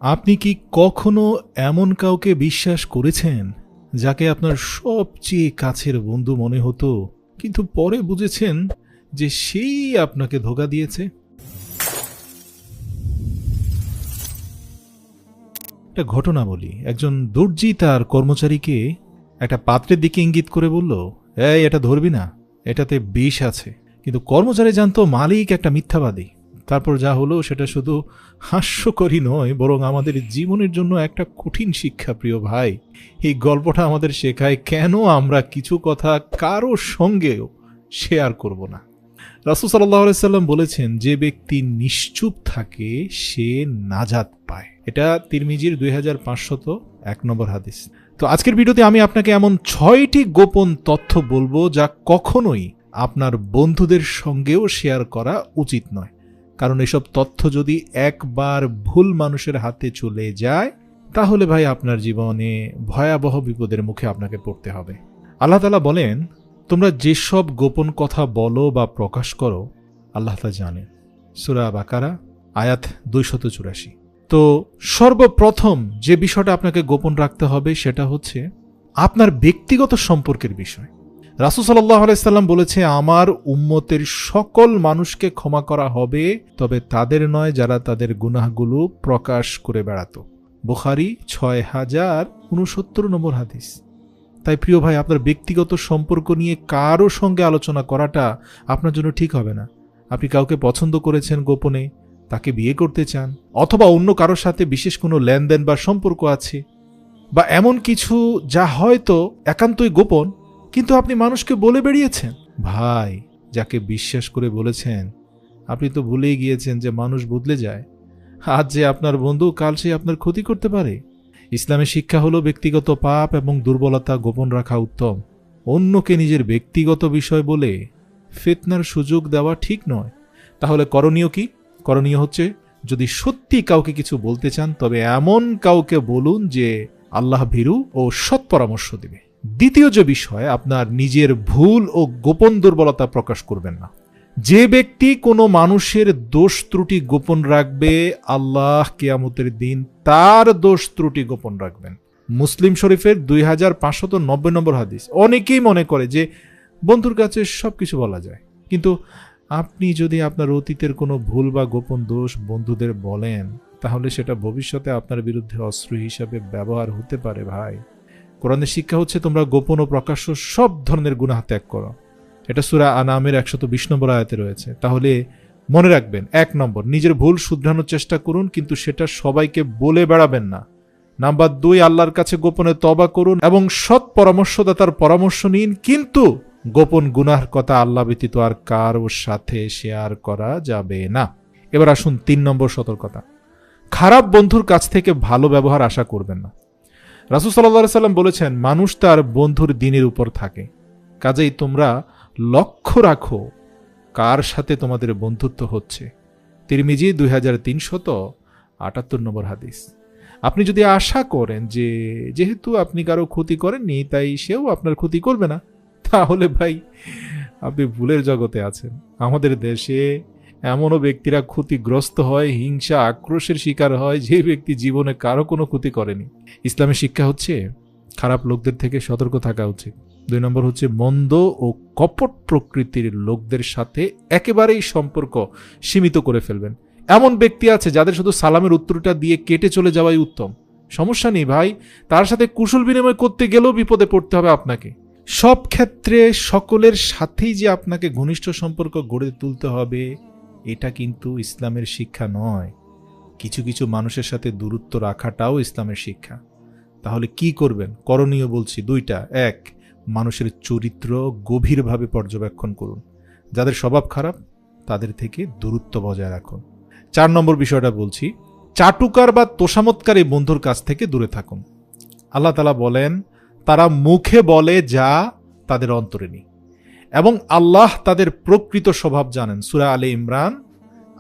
আপনি কি কখনো এমন কাউকে বিশ্বাস করেছেন যাকে আপনার সবচেয়ে কাছের বন্ধু মনে হতো, কিন্তু পরে বুঝেছেন যে সেই আপনাকে ধোঁকা দিয়েছে? একটা ঘটনা বলি। একজন দর্জি তার কর্মচারীকে একটা পাত্রের দিকে ইঙ্গিত করে বলল, এই এটা ধরবি না, এটাতে বিষ আছে। কিন্তু কর্মচারী জানতো মালিক একটা মিথ্যাবাদী। তারপর যা হলো সেটা শুধু হাস্যকরই নয়, বরং আমাদের জীবনের জন্য একটা কঠিন শিক্ষা। প্রিয় ভাই, এই গল্পটা আমাদের শেখায় কেন আমরা কিছু কথা কারো সঙ্গেও শেয়ার করব না। রাসূল সাল্লাল্লাহু আলাইহি সাল্লাম বলেছেন, যে ব্যক্তি নিশ্চুপ থাকে সে নাজাত পায়। এটা তিরমিজির 2501 নম্বর হাদিস। তো আজকের ভিডিওতে আমি আপনাকে এমন 6টি গোপন তথ্য বলবো যা কখনোই আপনার বন্ধুদের সঙ্গেও শেয়ার করা উচিত নয়। কারণ এসব তথ্য যদি একবার ভুল মানুষের হাতে চলে যায়, তাহলে ভাই আপনার জীবনে ভয়াবহ বিপদের মুখে আপনাকে পড়তে হবে। আল্লাহ তাআলা বলেন, তোমরা যেসব গোপন কথা বলো বা প্রকাশ করো আল্লাহ তা জানেন। সূরা বাকারা আয়াত 284। তো সর্বপ্রথম যে বিষয়টা আপনাকে গোপন রাখতে হবে সেটা হচ্ছে আপনার ব্যক্তিগত সম্পর্কের বিষয়। রাসূল সাল্লাল্লাহু আলাইহি সাল্লাম বলেছে, আমার উম্মতের সকল মানুষকে ক্ষমা করা হবে, তবে তাদের নয় যারা তাদের গুনাহগুলো প্রকাশ করে বেড়াতো। বুখারী 6069 নম্বর হাদিস। তাই প্রিয় ভাই, আপনার ব্যক্তিগত সম্পর্ক নিয়ে কারো সঙ্গে আলোচনা করাটা আপনার জন্য ঠিক হবে না। আপনি কাউকে পছন্দ করেছেন গোপনে, তাকে বিয়ে করতে চান, অথবা অন্য কারোর সাথে বিশেষ কোনো লেনদেন বা সম্পর্ক আছে, বা এমন কিছু যা হয়তো একান্তই গোপন কিন্তু আপনি মানুষকে বলে বেরিয়েছেন। ভাই, যাকে বিশ্বাস করে বলেছেন আপনি তো ভুলেই গিয়েছেন যে মানুষ বদলে যায়। আজ যে আপনার বন্ধু, কাল সে আপনার ক্ষতি করতে পারে। ইসলামের শিক্ষা হলো ব্যক্তিগত পাপ এবং দুর্বলতা গোপন রাখা উত্তম। অন্যকে নিজের ব্যক্তিগত বিষয় বলে ফিতনার সুযোগ দেওয়া ঠিক নয়। তাহলে করণীয় কি? করণীয় হচ্ছে, যদি সত্যি কাউকে কিছু বলতে চান তবে এমন কাউকে বলুন যে আল্লাহ ভীরু ও সৎ পরামর্শ দেবে। দ্বিতীয় যে বিষয়, আপনার নিজের ভুল ও গোপন দুর্বলতা প্রকাশ করবেন না। যে ব্যক্তি কোনো মানুষের দোষ ত্রুটি গোপন রাখবে, আল্লাহ কিয়ামতের দিন তার দোষ ত্রুটি গোপন রাখবেন। মুসলিম শরীফের 2590 নম্বর হাদিস। অনেকেই মনে করে যে বন্ধুর কাছে সবকিছু বলা যায়, কিন্তু আপনি যদি আপনার অতীতের কোনো ভুল বা গোপন দোষ বন্ধুদের বলেন, তাহলে সেটা ভবিষ্যতে আপনার বিরুদ্ধে অস্ত্র হিসাবে ব্যবহার হতে পারে। ভাই, কোরআনের শিক্ষা হচ্ছে তোমরা গোপন ও প্রকাশ্য সব ধরনের গুনাহ ত্যাগ করো। এটা সূরা আনামের 120 নম্বর আয়াতে রয়েছে। তাহলে মনে রাখবেন, 1 নম্বর, নিজের ভুল শুধরানোর চেষ্টা করুন, কিন্তু সেটা সবাইকে বলে বেড়াবেন না। নাম্বার 2, আল্লাহর কাছে গোপনে তওবা করুন এবং সৎ পরামর্শদাতার পরামর্শ নিন, কিন্তু গোপন গুনাহর কথা আল্লাহ ব্যতীত আর কারোর সাথে শেয়ার করা যাবে না। এবার আসুন 3 নম্বর সতর্কতা, খারাপ বন্ধুর কাছ থেকে ভালো ব্যবহার আশা করবেন না। রাসূল সাল্লাল্লাহু আলাইহি সাল্লাম বলেছেন, মানুষ তার বন্ধুর দ্বীনের উপর থাকে। কাজেই তোমরা লক্ষ্য রাখো কার সাথে তোমাদের বন্ধুত্ব হচ্ছে। তিরমিজি 2378 নম্বর হাদিস। আপনি যদি আশা করেন যে যেহেতু আপনি কারো ক্ষতি করেননি তাই সেও আপনার ক্ষতি করবে না, তাহলে ভাই আপনি ভুলের জগতে আছেন। আমাদের দেশে এমনও ব্যক্তিরা ক্ষতিগ্রস্ত হয়, হিংসা আক্রোশের শিকার হয়, যে ব্যক্তি জীবনে কারো কোনো ক্ষতি করেনি। ইসলামের শিক্ষা হচ্ছে খারাপ লোকদের থেকে সতর্ক থাকা উচিত। 2 নম্বর হচ্ছে, মন্দ ও কপট প্রকৃতির লোকদের সাথে একেবারেই সম্পর্ক সীমিত করে ফেলবেন। এমন ব্যক্তি আছে যাদের শুধু সালামের উত্তরটা দিয়ে কেটে চলে যাওয়াই উত্তম। সমস্যা নেই ভাই, তার সাথে কুশল বিনিময় করতে গেলেও বিপদে পড়তে হবে আপনাকে। সব ক্ষেত্রে সকলের সাথেই যে আপনাকে ঘনিষ্ঠ সম্পর্ক গড়ে তুলতে হবে, এটা কিন্তু ইসলামের শিক্ষা নয়। কিছু কিছু মানুষের সাথে দূরত্ব রাখাটাও ইসলামের শিক্ষা। তাহলে কি করবেন? করণীয় বলছি 2টা। 1, মানুষের চরিত্র গভীরভাবে পর্যবেক্ষণ করুন। যাদের স্বভাব খারাপ তাদের থেকে দূরত্ব বজায় রাখুন। 4 নম্বর বিষয়টা বলছি, চাটুকার বা তোষামতকারী বন্ধুর কাছ থেকে দূরে থাকুন। আল্লাহ তাআলা বলেন, তারা মুখে বলে যা তাদের অন্তরে নেই, এবং আল্লাহ তাদের প্রকৃত স্বভাব জানেন। সূরা আলে ইমরান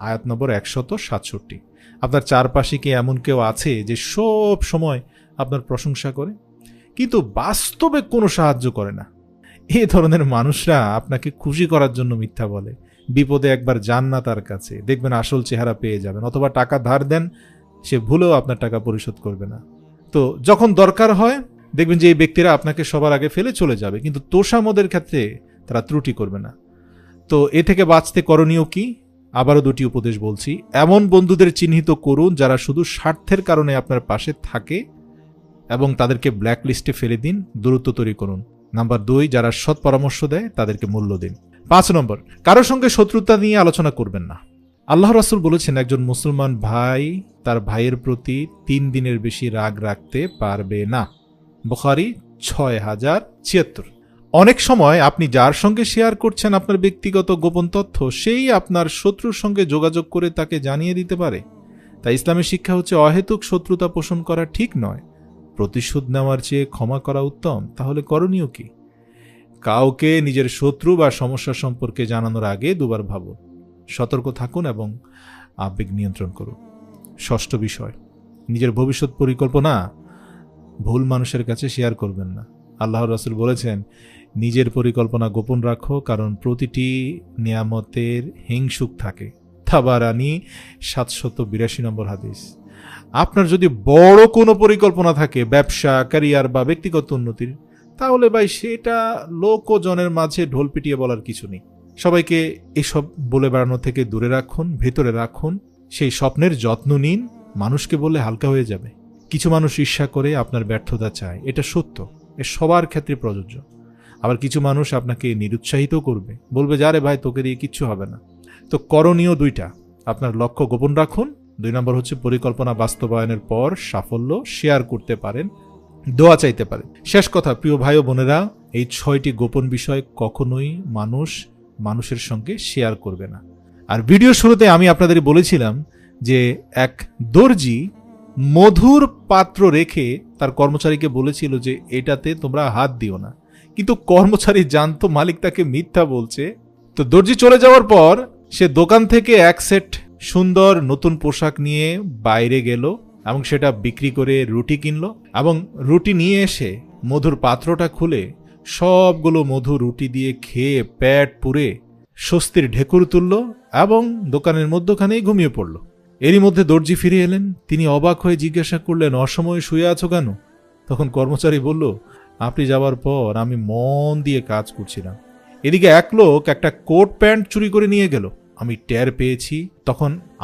আয়াত নম্বর 167। আপনার চারপাশে কি এমন কেউ আছে যে সব সময় আপনার প্রশংসা করে কিন্তু বাস্তবে কোনো সাহায্য করে না? এই ধরনের মানুষরা আপনাকে খুশি করার জন্য মিথ্যা বলে। বিপদে একবার যান না তার কাছে, দেখবেন আসল চেহারা পেয়ে যাবেন। অথবা টাকা ধার দেন, সে ভুলেও আপনার টাকা পরিশোধ করবে না। তো যখন দরকার হয় দেখবেন যে এই ব্যক্তিরা আপনাকে সবার আগে ফেলে চলে যাবে, কিন্তু তোষামোদের ক্ষেত্রে তারা ত্রুটি করবে না। তো এ থেকে বাঁচতে করণীয় কি? আবারও দুটি উপদেশ বলছি। এমন বন্ধুদের চিহ্নিত করুন যারা শুধু স্বার্থের কারণে আপনার পাশে থাকে এবং তাদেরকে ব্ল্যাক লিস্টে ফেলে দিন, দূরত্ব তৈরি করুন। নাম্বার 2, যারা সৎ পরামর্শ দেয় তাদেরকে মূল্য দিন। 5 নম্বর, কারোর সঙ্গে শত্রুতা নিয়ে আলোচনা করবেন না। আল্লাহ রাসূল বলেছেন একজন মুসলমান ভাই তার ভাইয়ের প্রতি 3 দিনের বেশি রাগ রাখতে পারবে না। বুখারী 6076। অনেক সময় আপনি যার সঙ্গে শেয়ার করছেন আপনার ব্যক্তিগত গোপন তথ্য, সেই আপনার শত্রুর সঙ্গে যোগাযোগ করে তাকে জানিয়ে দিতে পারে। তাই ইসলামের শিক্ষা হচ্ছে অহেতুক শত্রুতা পোষণ করা ঠিক নয়। প্রতিশোধ নেওয়ার চেয়ে ক্ষমা করা উত্তম। তাহলে করণীয় কি? কাউকে নিজের শত্রু বা সমস্যা সম্পর্কে জানানোর আগে দুবার ভাবুন, সতর্ক থাকুন এবং আবেগ নিয়ন্ত্রণ করুন। 6ষ্ঠ বিষয়, নিজের ভবিষ্যৎ পরিকল্পনা ভুল মানুষের কাছে শেয়ার করবেন না। আল্লাহর রাসূল বলেছেন নিজের পরিকল্পনা গোপন রাখো, কারণ প্রতিটি নিয়ামতের হিংসুক থাকে। তাবারানী 782 নম্বর হাদিস। আপনার যদি বড় কোনো পরিকল্পনা থাকে, ব্যবসা, ক্যারিয়ার বা ব্যক্তিগত উন্নতির, তাহলে ভাই সেটা লোকজনের মাঝে ঢোল পিটিয়ে বলার কিছু নেই। সবাইকে এসব বলে বেড়ানো থেকে দূরে রাখুন, ভেতরে রাখুন। সেই স্বপ্নের যত্ন নিন, মানুষকে বললে হালকা হয়ে যাবে। কিছু মানুষ ঈর্ষা করে আপনার ব্যর্থতা চায়, এটা সত্য, এ সবার ক্ষেত্রে প্রযোজ্য। আবার কিছু মানুষ আপনাকে নিরুৎসাহিত করবে, বলবে যারে ভাই তোকে দিয়ে কিচ্ছু হবে না। তো করণীয় 2টা, আপনার লক্ষ্য গোপন রাখুন। 2 নম্বর হচ্ছে পরিকল্পনা বাস্তবায়নের পর সাফল্য শেয়ার করতে পারেন, দোয়া চাইতে পারেন। শেষ কথা, প্রিয় ভাই ও বোনেরা, এই 6টি গোপন বিষয় কখনোই মানুষের সঙ্গে শেয়ার করবে না। আর ভিডিও শুরুতে আমি আপনাদের বলেছিলাম যে এক দর্জি মধুর পাত্র রেখে তার কর্মচারীকে বলেছিল যে এটাতে তোমরা হাত দিও না, কিন্তু কর্মচারী জানতো মালিক তাকে মিথ্যা বলছে। তো দর্জি চলে যাওয়ার পর সে দোকান থেকে এক সেট সুন্দর নতুন পোশাক নিয়ে বাইরে গেল এবং সেটা বিক্রি করে রুটি কিনল, এবং রুটি নিয়ে এসে মধুর পাত্রটা খুলে সবগুলো মধু রুটি দিয়ে খেয়ে পেট পুরে স্বস্তির ঢেকুর তুলল এবং দোকানের মধ্যখানেই ঘুমিয়ে পড়ল। এরই মধ্যে দর্জি ফিরে এলেন। তিনি অবাক হয়ে জিজ্ঞাসা করলেন, অসময়ে শুয়ে আছো কেন? তখন কর্মচারী বলল, আপনি যাওয়ার পর আমি মন দিয়ে কাজ করছিলাম, এদিকে এক লোক একটা কোট প্যান্ট চুরি করে নিয়ে গেল।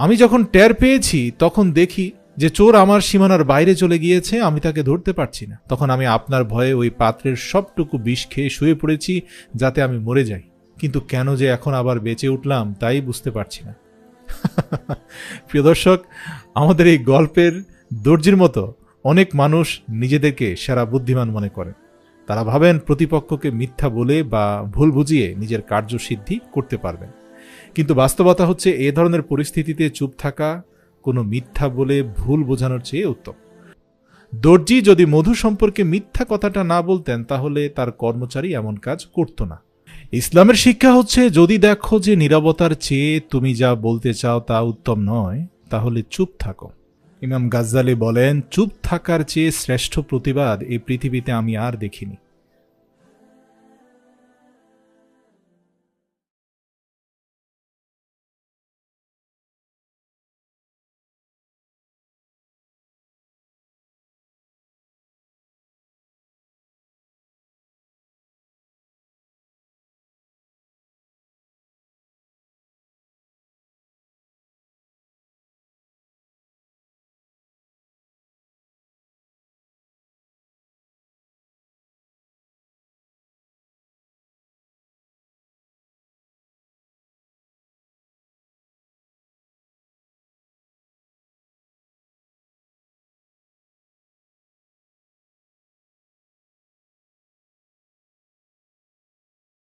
আমি যখন টের পেয়েছি তখন দেখি যে চোর আমার সীমানার বাইরে চলে গিয়েছে, আমি তাকে ধরতে পারছি না। তখন আমি আপনার ভয়ে ওই পাত্রের সবটুকু বিষ খেয়ে শুয়ে পড়েছি যাতে আমি মরে যাই, কিন্তু কেন যে এখন আবার বেঁচে উঠলাম তাই বুঝতে পারছি না। প্রিয় দর্শক, আমাদের এই গল্পের দর্জির মতো অনেক মানুষ নিজেদেরকে সেরা বুদ্ধিমান মনে করেন। তারা ভাবেন প্রতিপক্ষকে মিথ্যা বলে বা ভুল বুঝিয়ে নিজের কার্যসিদ্ধি করতে পারবেন, কিন্তু বাস্তবতা হচ্ছে এ ধরনের পরিস্থিতিতে চুপ থাকা কোনো মিথ্যা বলে ভুল বোঝানোর চেয়ে উত্তম। দর্জি যদি মধু সম্পর্কে মিথ্যা কথাটা না বলতেন তাহলে তার কর্মচারী এমন কাজ করত না। ইসলামের শিক্ষা হচ্ছে যদি দেখো যে নীরবতার চেয়ে তুমি যা বলতে চাও তা উত্তম নয়, তাহলে চুপ থাকো। ইমাম গাজ্জালি বলেন, চুপ থাকার চেয়ে শ্রেষ্ঠ প্রতিবাদ এই পৃথিবীতে আমি আর দেখিনি।